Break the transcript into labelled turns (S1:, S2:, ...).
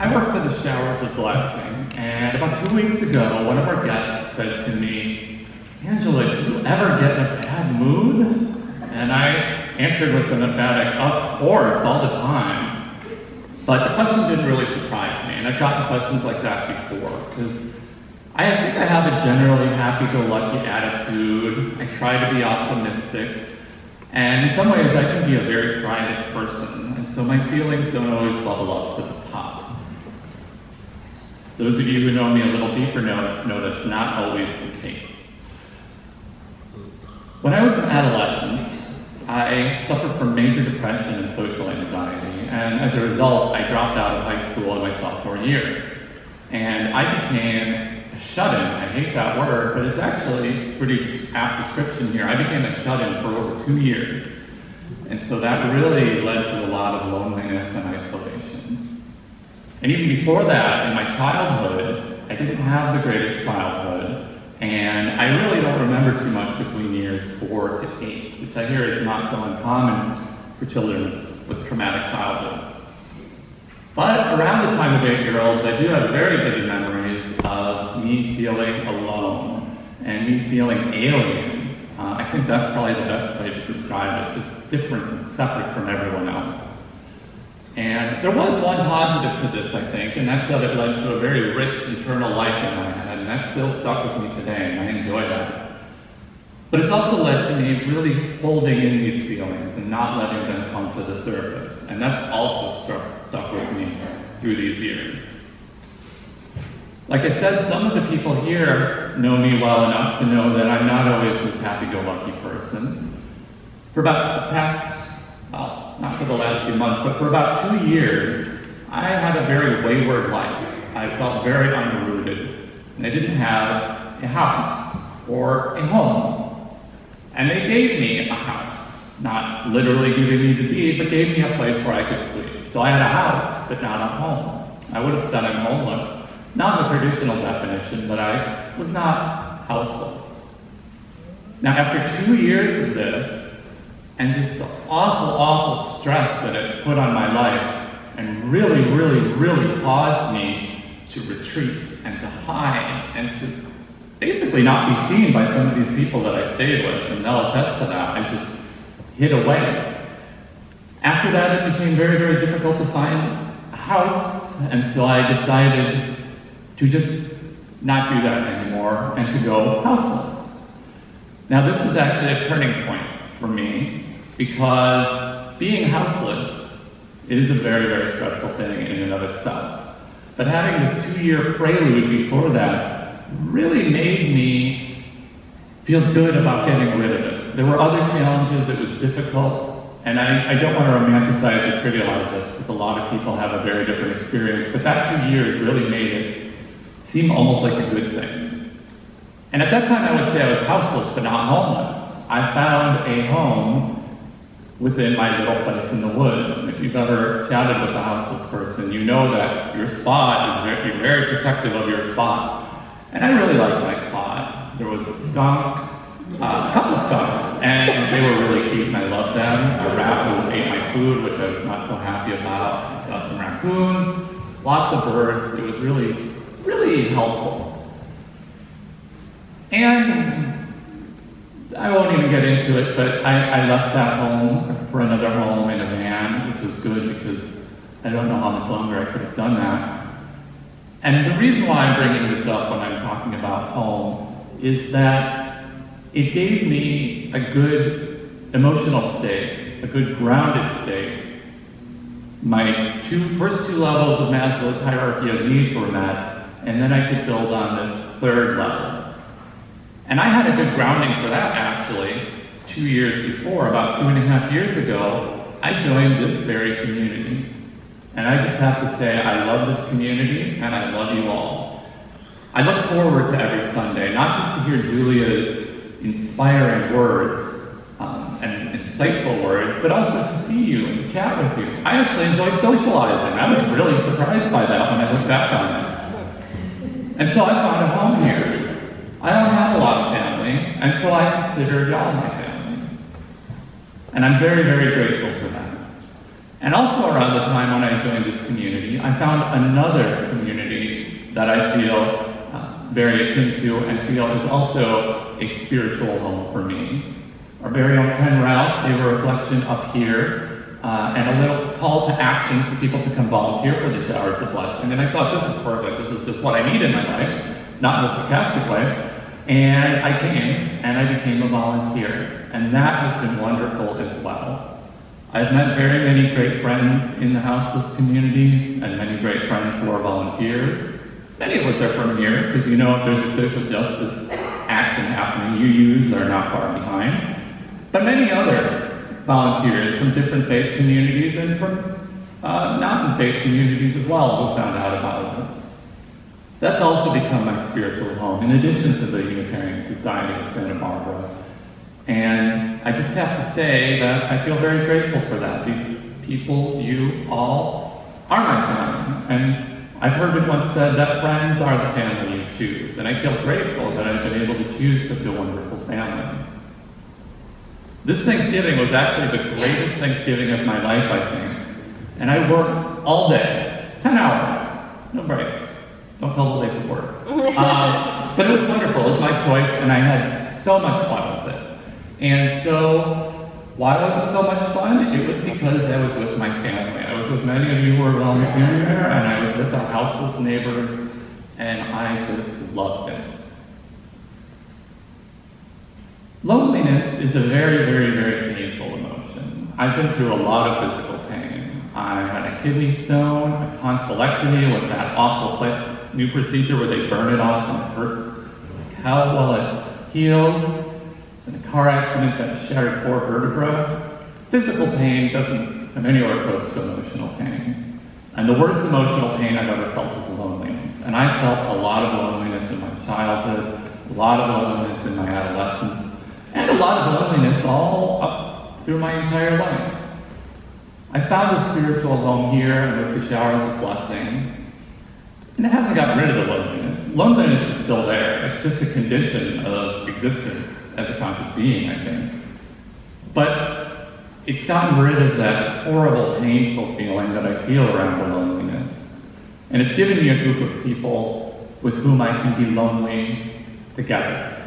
S1: I work for the Showers of Blessing, and about 2 weeks ago, one of our guests said to me, "Angela, do you ever get in a bad mood?" And I answered with an emphatic, "Of course, all the time." But the question didn't really surprise me, and I've gotten questions like that before, because I think I have a generally happy-go-lucky attitude. I try to be optimistic, and in some ways I can be a very private person, and so my feelings don't always bubble up to the top. Those of you who know me a little deeper know that's not always the case. When I was an adolescent, I suffered from major depression and social anxiety, and as a result, I dropped out of high school in my sophomore year. And I became a shut-in. I hate that word, but it's actually a pretty apt description here. I became a shut-in for over 2 years. And so that really led to a lot of loneliness and isolation. And even before that, in my childhood, I didn't have the greatest childhood. And I really don't remember too much between years 4 to 8, which I hear is not so uncommon for children with traumatic childhoods. But around the time of 8-year-olds, I do have very vivid memories of me feeling alone and me feeling alien. I think that's probably the best way to describe it, just different and separate from everyone else. And there was one positive to this, I think, and that's that it led to a very rich internal life in my head, and that's still stuck with me today, and I enjoy that. But it's also led to me really holding in these feelings and not letting them come to the surface, and that's also stuck with me through these years. Like I said, some of the people here know me well enough to know that I'm not always this happy-go-lucky person. For about the past, well, not for the last few months, but for about 2 years, I had a very wayward life. I felt very unrooted, and I didn't have a house or a home. And they gave me a house, not literally giving me the deed, but gave me a place where I could sleep. So I had a house, but not a home. I would have said I'm homeless, not in the traditional definition, but I was not houseless. Now, after 2 years of this, and just the awful, awful stress that it put on my life, and really, really, really caused me to retreat and to hide and to basically not be seen by some of these people that I stayed with, and they'll attest to that. I just hid away. After that, it became very, very difficult to find a house, and so I decided to just not do that anymore and to go houseless. Now, this was actually a turning point for me, because being houseless is a very, very stressful thing in and of itself. But having this 2-year prelude before that really made me feel good about getting rid of it. There were other challenges, it was difficult, and I don't want to romanticize or trivialize this, because a lot of people have a very different experience, but that 2 years really made it seem almost like a good thing. And at that time I would say I was houseless, but not homeless. I found a home within my little place in the woods. And if you've ever chatted with a houseless person, you know that your spot is you're very protective of your spot. And I really liked my spot. There was a skunk, a couple skunks, and they were really cute and I loved them. A rat who ate my food, which I was not so happy about. I saw some raccoons, lots of birds. It was really, really helpful. And I won't even get into it, but I left that home for another home in a van, which was good because I don't know how much longer I could have done that. And the reason why I'm bringing this up when I'm talking about home is that it gave me a good emotional state, a good grounded state. My first two levels of Maslow's hierarchy of needs were met, and then I could build on this third level. And I had a good grounding for that, actually. 2 years before, about 2.5 years ago, I joined this very community. And I just have to say, I love this community, and I love you all. I look forward to every Sunday, not just to hear Julia's inspiring words and insightful words, but also to see you and chat with you. I actually enjoy socializing. I was really surprised by that when I look back on it. And so I found a home here. I don't have a lot of family, and so I consider y'all my family. And I'm very, very grateful for that. And also around the time when I joined this community, I found another community that I feel very akin to and feel is also a spiritual home for me. Our very own Ken Ralph gave a reflection up here and a little call to action for people to come volunteer for the Showers of Blessing. And I thought, this is perfect. This is just what I need in my life, not in a sarcastic way. And I came and I became a volunteer. And that has been wonderful as well. I've met very many great friends in the houseless community and many great friends who are volunteers, many of which are from here, because you know if there's a social justice action happening, UUs are not far behind. But many other volunteers from different faith communities and from not-in-faith communities as well who found out about this. That's also become my spiritual home, in addition to the Unitarian Society of Santa Barbara. And I just have to say that I feel very grateful for that. These people, you all, are my family. And I've heard it once said that friends are the family you choose. And I feel grateful that I've been able to choose such a wonderful family. This Thanksgiving was actually the greatest Thanksgiving of my life, I think. And I worked all day, 10 hours, no break. Don't call the labor work. But it was wonderful, it was my choice, and I had so much fun with it. And so, why was it so much fun? It was because I was with my family. I was with many of you who were volunteering there, and I was with the houseless neighbors, and I just loved it. Loneliness is a very, very, very painful emotion. I've been through a lot of physical pain. I had a kidney stone, a tonsillectomy with that awful new procedure where they burn it off and it hurts like hell while it heals. In a car accident that shattered 4 vertebrae. Physical pain doesn't come anywhere close to emotional pain. And the worst emotional pain I've ever felt is loneliness. And I felt a lot of loneliness in my childhood, a lot of loneliness in my adolescence, and a lot of loneliness all up through my entire life. I found a spiritual home here with the Showers of Blessing, and it hasn't gotten rid of the loneliness. Loneliness is still there. It's just a condition of existence as a conscious being, I think. But it's gotten rid of that horrible, painful feeling that I feel around the loneliness. And it's given me a group of people with whom I can be lonely together.